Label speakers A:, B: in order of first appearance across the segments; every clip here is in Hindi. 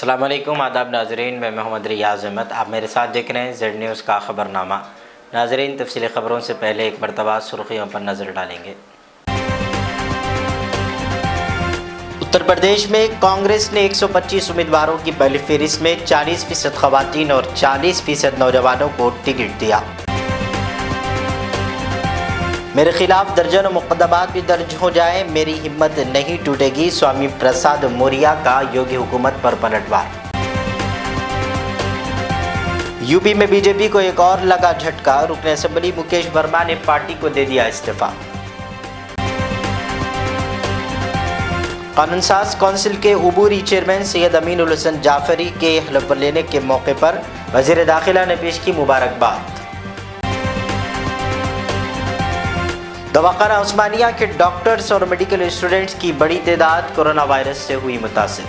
A: अस्सलाम वालेकुम आदाब नाजरीन, मैं मोहम्मद रियाज़ अहमद। आप मेरे साथ देख रहे हैं जेड न्यूज़ का ख़बरनामा। नाजरीन, तफसीली ख़बरों से पहले एक मरतबा सुर्खियों पर नज़र डालेंगे। उत्तर प्रदेश में कांग्रेस ने 125 उम्मीदवारों की पहली फहरिस्त में 40% ख़वातीन और 40% नौजवानों को टिकट दिया। मेरे खिलाफ दर्जनों मुकदमात भी दर्ज हो जाए, मेरी हिम्मत नहीं टूटेगी, स्वामी प्रसाद मौर्य का योगी हुकूमत पर पलटवार। यूपी में बीजेपी को एक और लगा झटका, रुकन असेंबली मुकेश वर्मा ने पार्टी को दे दिया इस्तीफा। कानून साज काउंसिल के उबूरी चेयरमैन सैयद अमीनुल हसन जाफरी के हलफ लेने के मौके पर वज़ीर दाखिला ने पेश की मुबारकबाद। दवाखाना उस्मानिया के डॉक्टर्स और मेडिकल स्टूडेंट्स की बड़ी तादाद कोरोना वायरस से हुई मुतासिर।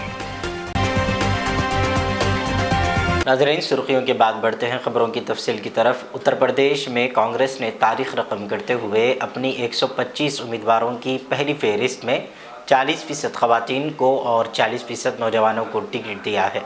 A: नाज़रीन, सुर्खियों के बाद बढ़ते हैं खबरों की तफसील की तरफ। उत्तर प्रदेश में कांग्रेस ने तारीख रकम करते हुए अपनी 125 उम्मीदवारों की पहली फहरिस्त में 40% ख़वातीन को और 40% नौजवानों को टिकट दिया है।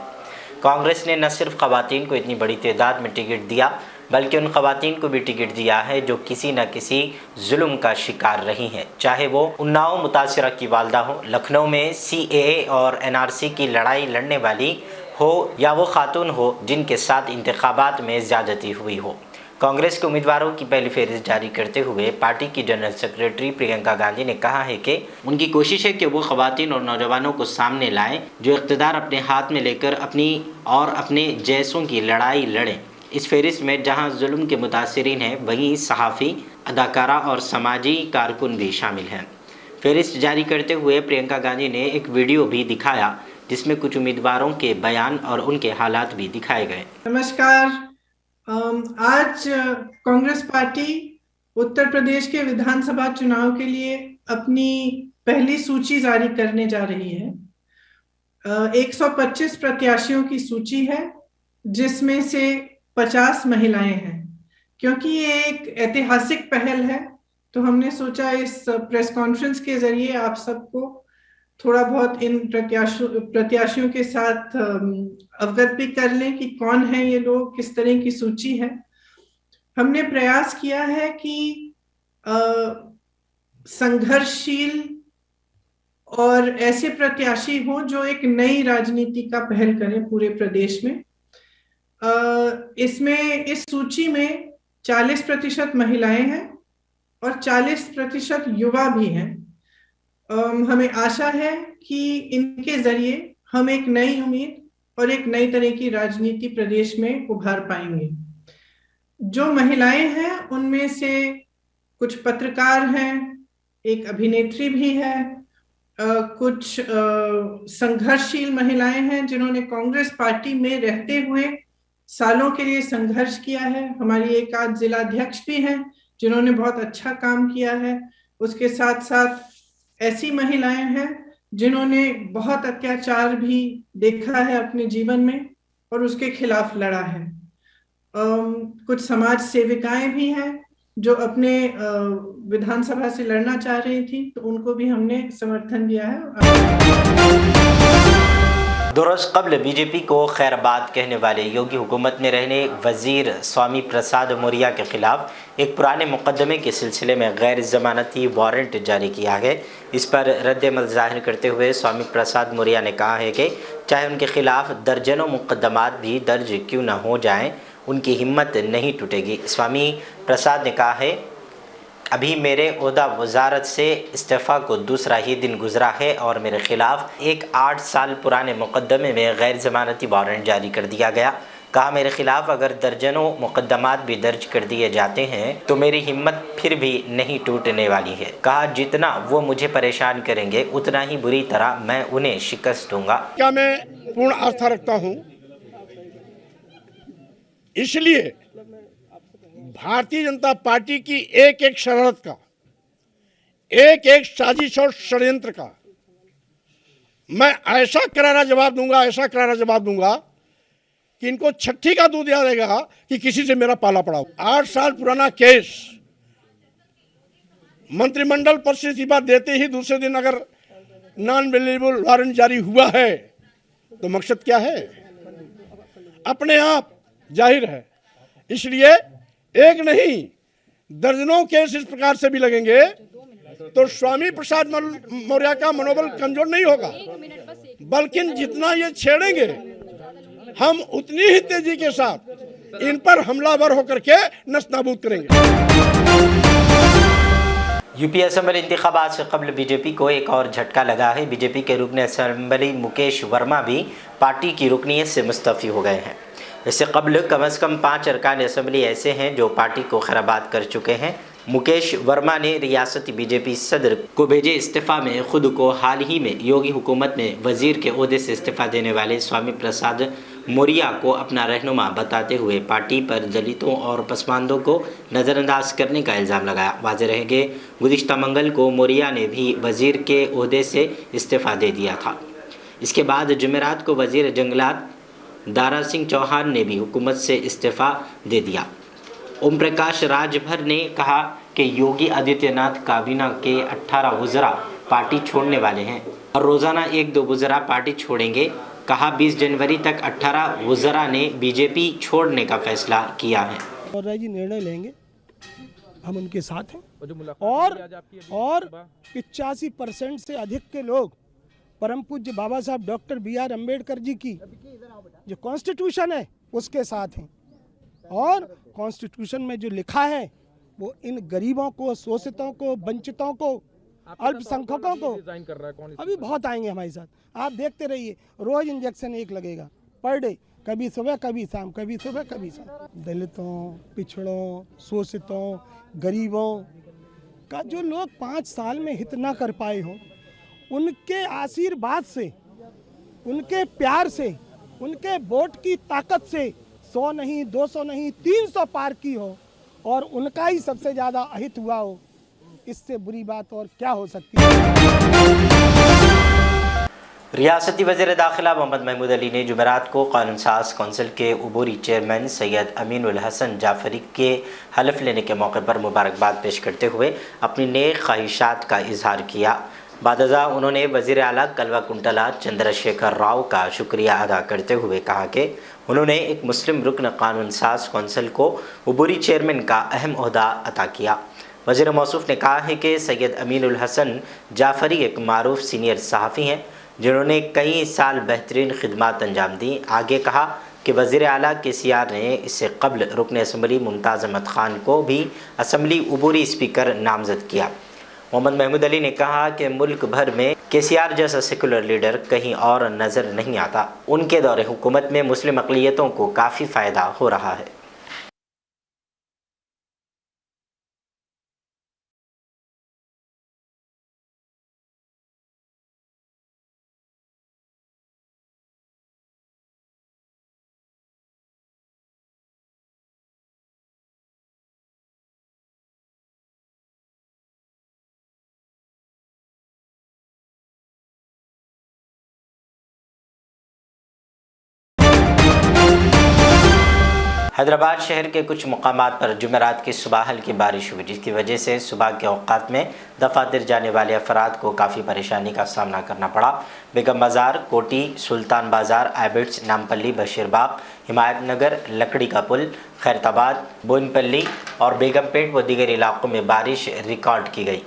A: कांग्रेस ने न सिर्फ ख़वातीन को इतनी बड़ी तादाद में टिकट दिया, बल्कि उन ख़वातीन को भी टिकट दिया है जो किसी न किसी जुल्म का शिकार रही हैं, चाहे वो उन्नाव मुतासिरा की वालदा हो, लखनऊ में CAA और NRC की लड़ाई लड़ने वाली हो, या वो खातून हो जिनके साथ इंतखाबात में ज़्यादती हुई हो। कांग्रेस के उम्मीदवारों की पहली फहरिस्त जारी करते हुए पार्टी की जनरल सेक्रेटरी प्रियंका गांधी ने कहा है कि उनकी कोशिश है कि वो ख़वातीन और नौजवानों को सामने लाएं जो इक़्तिदार अपने हाथ में लेकर अपनी और अपने जैसों की लड़ाई लड़ें। इस फहरिस्त में जहां जुल्म के मुतासिरीन हैं, वहीं सहाफ़ी, अदाकारा और समाजी कारकुन भी शामिल हैं। फहरिस्त जारी करते हुए प्रियंका गांधी ने एक वीडियो भी दिखाया जिसमें कुछ उम्मीदवारों के बयान और उनके हालात भी दिखाए गए।
B: नमस्कार। आज कांग्रेस पार्टी उत्तर प्रदेश के विधानसभा चुनाव के लिए अपनी पहली सूची जारी करने जा रही है। 125 प्रत्याशियों की सूची है, जिसमें से 50 महिलाएं हैं। क्योंकि ये एक ऐतिहासिक पहल है, तो हमने सोचा इस प्रेस कॉन्फ्रेंस के जरिए आप सबको थोड़ा बहुत इन प्रत्याशियों के साथ अवगत भी कर लें कि कौन है ये लोग, किस तरह की सूची है। हमने प्रयास किया है कि संघर्षशील और ऐसे प्रत्याशी हों जो एक नई राजनीति का पहल करें पूरे प्रदेश में। इसमें इस सूची में 40% महिलाएं हैं और 40% युवा भी हैं। हमें आशा है कि इनके जरिए हम एक नई उम्मीद और एक नई तरह की राजनीति प्रदेश में उभार पाएंगे। जो महिलाएं हैं उनमें से कुछ पत्रकार हैं, एक अभिनेत्री भी है, कुछ संघर्षशील महिलाएं हैं जिन्होंने कांग्रेस पार्टी में रहते हुए सालों के लिए संघर्ष किया है। हमारी एक आध जिलाध्यक्ष भी हैं जिन्होंने बहुत अच्छा काम किया है। उसके साथ साथ ऐसी महिलाएं हैं जिन्होंने बहुत अत्याचार भी देखा है अपने जीवन में और उसके खिलाफ लड़ा है। कुछ समाज सेविकाएं भी हैं जो अपने विधानसभा से लड़ना चाह रही थी, तो उनको भी हमने समर्थन दिया है।
A: 2 रोज़ कबल बीजेपी को खैरबाद कहने वाले योगी हुकूमत में रहने वज़ीर स्वामी प्रसाद मौर्य के खिलाफ एक पुराने मुकदमे के सिलसिले में गैर ज़मानती वारंट जारी किया है। इस पर रद्द-ए-अमल ज़ाहिर करते हुए स्वामी प्रसाद मौर्य ने कहा है कि चाहे उनके खिलाफ दर्जनों मुकदमात भी दर्ज क्यों न हो जाएं, उनकी हिम्मत नहीं टूटेगी। स्वामी प्रसाद ने कहा है, अभी मेरे ओहदा वजारत से इस्तीफ़ा को दूसरा ही दिन गुजरा है और मेरे खिलाफ एक 8 साल पुराने मुकदमे में गैर ज़मानती वारंट जारी कर दिया गया। कहा, मेरे खिलाफ अगर दर्जनों मुकदमात भी दर्ज कर दिए जाते हैं तो मेरी हिम्मत फिर भी नहीं टूटने वाली है। कहा, जितना वो मुझे परेशान करेंगे उतना ही बुरी तरह मैं उन्हें शिकस्त दूंगा।
C: क्या मैं पूर्ण आस्था रखता हूँ, इसलिए भारतीय जनता पार्टी की एक एक शरारत का, एक एक साजिश और षड्यंत्र का मैं ऐसा करारा जवाब दूंगा कि इनको छठी का दूध याद आएगा कि किसी से मेरा पाला पड़ा। 8 साल पुराना केस, मंत्रिमंडल पर से इस्तीफा देते ही दूसरे दिन अगर नॉन अवेलेबल वारंट जारी हुआ है तो मकसद क्या है? अपने आप जाहिर है। इसलिए एक नहीं दर्जनों केस इस प्रकार से भी लगेंगे तो स्वामी प्रसाद मौर्य का मनोबल कमजोर नहीं होगा, बल्कि जितना ये छेड़ेंगे हम उतनी ही तेजी के साथ इन पर हमलावर होकर के नस्तानाबूद करेंगे।
A: यूपी असेंबली इंतखाबात से कबल बीजेपी को एक और झटका लगा है। बीजेपी के रुकन असेंबली मुकेश वर्मा भी पार्टी की रुकनीत से मुस्तफ़ी हो गए हैं। इससे कबल कम से कम 5 अरकान असेंबली ऐसे हैं जो पार्टी को खराबात कर चुके हैं। मुकेश वर्मा ने रियासती बीजेपी सदर को भेजे इस्तीफ़ा में खुद को हाल ही में योगी हुकूमत में वजीर के ओहदे से इस्तीफ़ा देने वाले स्वामी प्रसाद मौर्य को अपना रहनुमा बताते हुए पार्टी पर दलितों और पसमानदों को नज़रअंदाज करने का इल्ज़ाम लगाया। वाज़ेह रहे कि गुज़िश्ता मंगल को मौर्य ने भी वजीर के ओहदे से इस्तीफ़ा दे दिया था। इसके बाद जुमेरात को वजीर जंगलात दारा सिंह चौहान ने भी हुकूमत से इस्तीफ़ा दे दिया। ओम प्रकाश राजभर ने कहा कि योगी आदित्यनाथ काबीना के 18 वज़रा पार्टी छोड़ने वाले हैं और रोज़ाना 1-2 वज़रा पार्टी छोड़ेंगे। कहा 20 जनवरी तक 18 वज़रा ने बीजेपी छोड़ने का फैसला किया है।
D: और जी निर्णय लेंगे, हम उनके साथ हैं और 85% से अधिक के लोग परम पूज्य बाबा साहब डॉक्टर BR अम्बेडकर जी की जो कॉन्स्टिट्यूशन है उसके साथ हैं। और कॉन्स्टिट्यूशन में जो लिखा है वो इन गरीबों को, शोषितों को, वंचितों को, अल्पसंख्यकों को अभी बहुत आएंगे हमारे साथ। आप देखते रहिए, रोज इंजेक्शन 1 लगेगा पर डे, कभी सुबह कभी शाम, कभी सुबह कभी शाम। दलितों, पिछड़ों, शोषितों, गरीबों का जो लोग 5 साल में हित ना कर पाए हो, उनके आशीर्वाद से, उनके प्यार से, उनके वोट की ताकत से 100 नहीं, 200 नहीं, 300 पार की हो और उनका ही सबसे ज़्यादा अहित हुआ हो, इससे बुरी बात और क्या हो सकती है।
A: रियासती वज़ीर दाखिला मोहम्मद महमूद अली ने जुमेरात को कानून साज कौंसिल के उबूरी चेयरमैन सैयद अमीनुल हसन जाफरी के हलफ लेने के मौके पर मुबारकबाद पेश करते हुए अपनी नेक ख्वाहिशात का इजहार किया। बादजा उन्होंने वज़ीर आला कलवा कुंटला चंद्रशेखर राव का शुक्रिया अदा करते हुए कहा कि उन्होंने एक मुस्लिम रुकन कानून साज कौंसिल को उबूरी चेयरमैन का अहम ओहदा अता किया। वज़ीर मौसूफ ने कहा है कि सैयद अमीनुल हसन जाफरी एक मारूफ सीनियर सहाफ़ी हैं जिन्होंने कई साल बेहतरीन खिदमात अंजाम दी। आगे कहा कि वज़ीर आला KCR ने इससे कबल रुकन असम्बली मुमताज़ अहमद ख़ान को भी असम्बली उबूरी स्पीकर नामज़द किया। मोहम्मद महमूद अली ने कहा कि मुल्क भर में KCR जैसा सेकुलर लीडर कहीं और नज़र नहीं आता। उनके दौरे हुकूमत में मुस्लिम अक़लियतों को काफ़ी फ़ायदा हो रहा है। हैदराबाद शहर के कुछ मुकामात पर जुमेरात की सुबह हल्की बारिश हुई, जिसकी वजह से सुबह के औक़ात में दफातर जाने वाले अफराद को काफ़ी परेशानी का सामना करना पड़ा। बेगम बाज़ार, कोटी, सुल्तान बाज़ार, आबिड्स, नामपल्ली, बशीरबाग, हिमायत नगर, लकड़ी का पुल, खैरताबाद, बोनपल्ली और बेगमपेट व दीगर इलाकों में बारिश रिकॉर्ड की गई।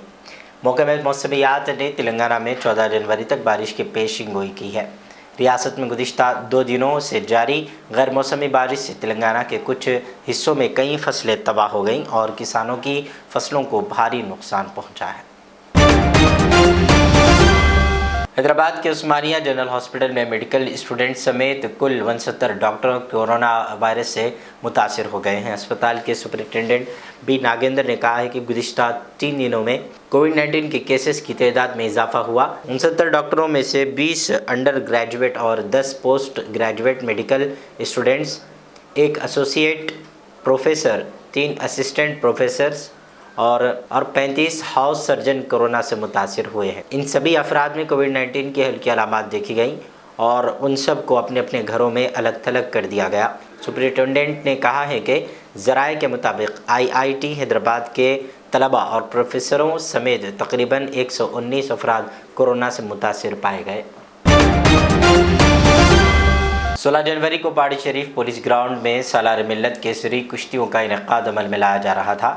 A: महकमा मौसमियात ने तेलंगाना में 14 जनवरी तक बारिश की पेशिंग गोई की है। रियासत में गुज़िश्ता 2 दिनों से जारी गैर मौसमी बारिश से तेलंगाना के कुछ हिस्सों में कई फसलें तबाह हो गईं और किसानों की फसलों को भारी नुकसान पहुंचा है। हैदराबाद के उस्मानिया जनरल हॉस्पिटल में मेडिकल स्टूडेंट समेत कुल 69 डॉक्टर कोरोना वायरस से मुतासर हो गए हैं। अस्पताल के सुपरिटेंडेंट बी नागेंद्र ने कहा है कि गुज़िश्ता 3 दिनों में कोविड-19 के केसेस की तादाद में इजाफा हुआ। 69 डॉक्टरों में से 20 अंडर ग्रेजुएट और 10 post graduate medical students, 1 associate professor, 3 assistant professors और 35 हाउस सर्जन कोरोना से मुतासिर हुए हैं। इन सभी अफराद में कोविड-19 की हल्की अलामात देखी गई और उन सब को अपने अपने घरों में अलग थलग कर दिया गया। सुपरिटेंडेंट ने कहा है कि ज़राए के मुताबिक IIT हैदराबाद के तलबा और प्रोफेसरों समेत तकरीबन 119 अफराद कोरोना से मुतासिर पाए गए। 16 जनवरी को पहाड़ी शरीफ पुलिस ग्राउंड में सालार मिल्लत केसरी कुश्तियों का इनेकाद अमल में लाया जा रहा था,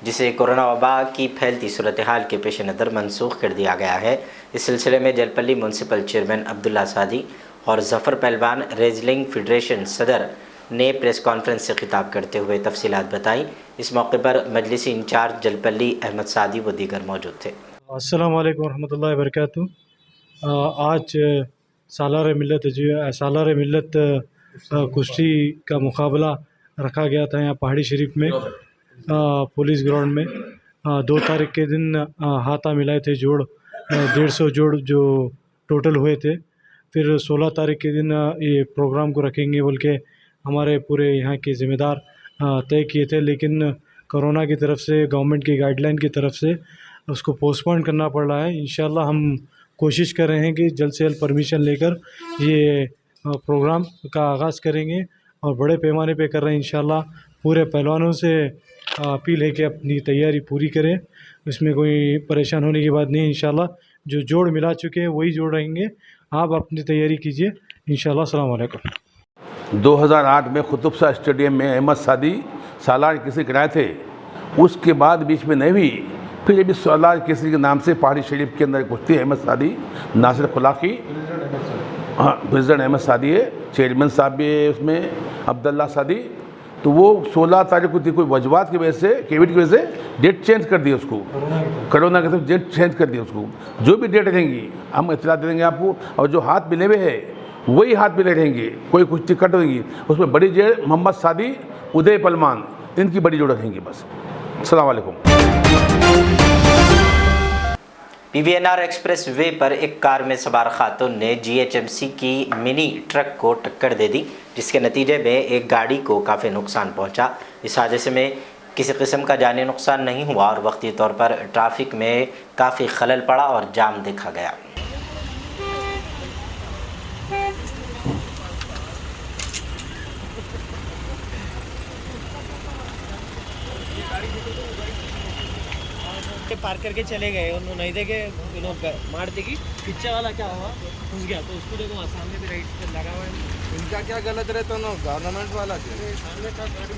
A: जिसे कोरोना वबा की फैलती सूरत हाल के पेश नज़र मनसूख कर दिया गया है। इस सिलसिले में जलपल्ली म्यूनसिपल चेयरमैन अब्दुल्ला सादी और जफ़र पहलवान रेजलिंग फेडरेशन सदर ने प्रेस कॉन्फ्रेंस से खिताब करते हुए तफसीलात बताई। इस मौके पर मजलिसी इंचार्ज जलपल्ली अहमद सादी व दीगर मौजूद थे।
E: अस्सलाम वालेकुम रहमतुल्लाहि व बरकातुहू। आज सालार मिल्लत कुश्ती का मुकाबला रखा गया था यहाँ पहाड़ी शरीफ में पुलिस ग्राउंड में। 2 तारीख के दिन हाथा मिलाए थे जोड़ 150 जोड़ जो टोटल हुए थे। फिर 16 तारीख के दिन ये प्रोग्राम को रखेंगे बोल के हमारे पूरे यहाँ के ज़िम्मेदार तय किए थे, लेकिन कोरोना की तरफ से गवर्नमेंट की गाइडलाइन की तरफ से उसको पोस्टपोन करना पड़ रहा है। इंशाल्लाह हम कोशिश कर रहे हैं कि जल्द से जल्द परमिशन लेकर ये प्रोग्राम का आगाज़ करेंगे और बड़े पैमाने पे कर रहे हैं। इंशाल्लाह पूरे पहलवानों से अपील है कि अपनी तैयारी पूरी करें, इसमें कोई परेशान होने की बात नहीं है। इंशाल्लाह जो जोड़ मिला चुके हैं वही जोड़ रहेंगे, आप अपनी तैयारी कीजिए इंशाल्लाह। अस्सलाम वालेकुम।
F: 2008 में कुतुब शाह स्टेडियम में अहमद सादी सालार केसरी कराए थे, उसके बाद बीच में नहीं हुई। फिर अभी सालार केसरी के नाम से पहाड़ी शरीफ के अंदर कुश्ती अहमद सादी, नासिर खुलाकी, हाँ प्रेसिडेंट अहमद सादी है, चेयरमैन साहब भी है उसमें अब्दुल्ला सादी। तो वो 16 तारीख को थी, कोई वजवात की वजह से, कोविड की वजह से डेट चेंज कर दी उसको, कोरोना के तरफ डेट चेंज कर दी उसको। जो भी डेट रहेंगी हम इतला दे देंगे आपको, और जो हाथ मिले हुए है वही हाथ मिले रहेंगे। कोई कुश्ती कट होगी उसमें बड़ी जोड़ मोहम्मद सादी, उदय पलमान, इनकी बड़ी जोड़ रहेंगी बस। अस्सलाम वालेकुम।
A: PVNR एक्सप्रेस वे पर एक कार में सवार खातून ने GHMC की मिनी ट्रक को टक्कर दे दी, जिसके नतीजे में एक गाड़ी को काफ़ी नुकसान पहुंचा। इस हादसे में किसी किस्म का जानी नुकसान नहीं हुआ और वक्ती तौर पर ट्रैफिक में काफ़ी खलल पड़ा और जाम देखा गया।
G: पार करके चले गए, उन्होंने नहीं देखे, उन्होंने मार देगी। पीछे वाला क्या हुआ, घुस गया, तो उसको देखो वहाँ सामने भी राइट पे लगा हुआ है। इनका क्या गलत रहता ना, गवर्नमेंट वाला सामने का गाड़ी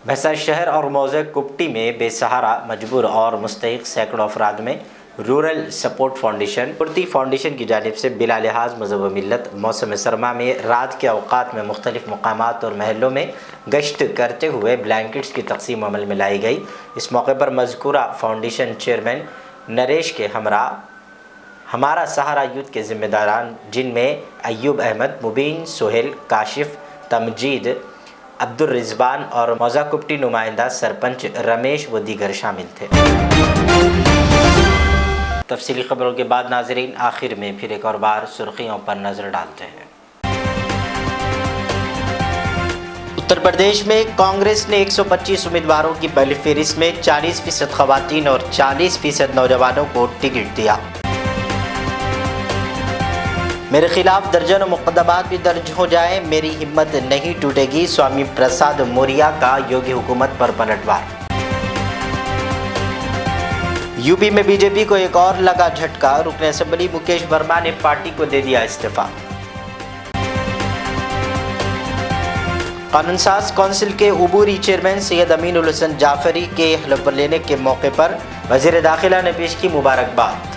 A: भैंसा शहर और मौज़े कुप्टी में बेसहारा, मजबूर और मुस्तहिक सैकड़ों अफराद में रूरल सपोर्ट फाउंडेशन की जानिब से बिला लिहाज मज़हब व मिल्लत मौसम सरमा में रात के अवकात में मुख्तलिफ मकामात और महलों में गश्त करते हुए ब्लैंकेट्स की तकसीम अमल में लाई गई। इस मौके पर मज़कूरा फाउंडेशन चेयरमैन नरेश के हमरा हमारा सहारा यूथ के ज़िम्मेदारान, जिनमें अय्यूब अहमद, मुबीन, सोहेल, काशिफ, तमजीद, अब्दुल रिजवान और मौजा कुप्टी नुमाइंदा सरपंच रमेश व दीगर शामिल थे। तफसीली खबरों के बाद नाजरीन आखिर में फिर एक और बार सुर्खियों पर नजर डालते हैं। उत्तर प्रदेश में कांग्रेस ने 125 उम्मीदवारों की पहली फहरिस्त में 40% खवातीन और 40% नौजवानों को टिकट दिया। मेरे खिलाफ दर्जनों मुकदमात भी दर्ज हो जाए, मेरी हिम्मत नहीं टूटेगी, स्वामी प्रसाद मौर्य का योगी हुकूमत पर पलटवार। यूपी में बीजेपी को एक और लगा झटका, रुकन असेंबली मुकेश वर्मा ने पार्टी को दे दिया इस्तीफा। कानून साज काउंसिल के उबूरी चेयरमैन सैयद अमीनुल हसन जाफरी के हलफ लेने के मौके पर वजीर दाखिला ने पेश की मुबारकबाद।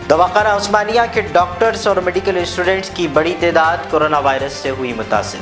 A: दवाखाना उस्मानिया के डॉक्टर्स और मेडिकल स्टूडेंट्स की बड़ी तादाद कोरोना वायरस से हुई मुतासिर।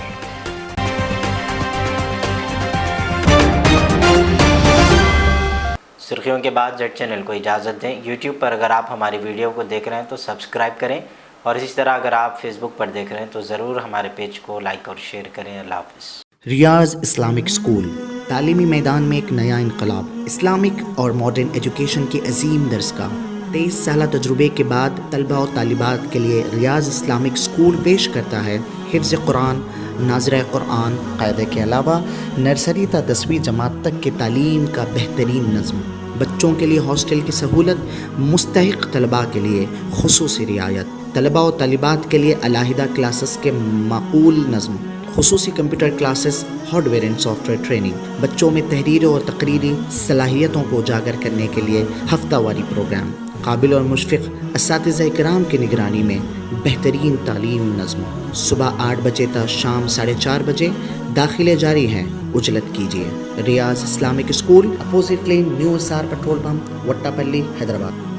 A: सुर्खियों के बाद जेड चैनल को इजाज़त दें। यूट्यूब पर अगर आप हमारी वीडियो को देख रहे हैं तो सब्सक्राइब करें, और इसी तरह अगर आप फेसबुक पर देख रहे हैं तो ज़रूर हमारे पेज को लाइक और शेयर करें। अल्लाह हाफ़िज़।
H: रियाज इस्लामिक स्कूल तालीमी मैदान में एक नया इनकलाब। इस्लामिक और मॉडर्न एजुकेशन की अजीम दरसगाह। 23 साल तजुर्बे के बाद तलबा और तालिबात के लिए रियाज इस्लामिक स्कूल पेश करता है हिफ्ज़ कुरान, नाज़िर कुरान क़ायदे के अलावा नर्सरी ता 10वीं जमात तक की तालीम का बेहतरीन नज़्म। बच्चों के लिए हॉस्टल की सहूलत, मुस्तहिक़ तलबा के लिए खुसूसी रियायत, तलबा और तालिबात के लिए अलहदा क्लासेस के माकूल नज़्म, खुसूसी computer classes, hardware and software training. बच्चों में तहरीरी और तकरीरी सलाहियतों को उजागर करने के लिए हफ्तावारी प्रोग्राम। काबिल और मुशफ़िक़ असातिज़ा इकराम की निगरानी में बेहतरीन तालीम नज़्म। सुबह 8 बजे तक शाम 4:30 बजे दाखिले जारी हैं। उजलत कीजिए। Riyaz Islamic school, opposite lane, new SR petrol pump, Vattapalli, Hyderabad.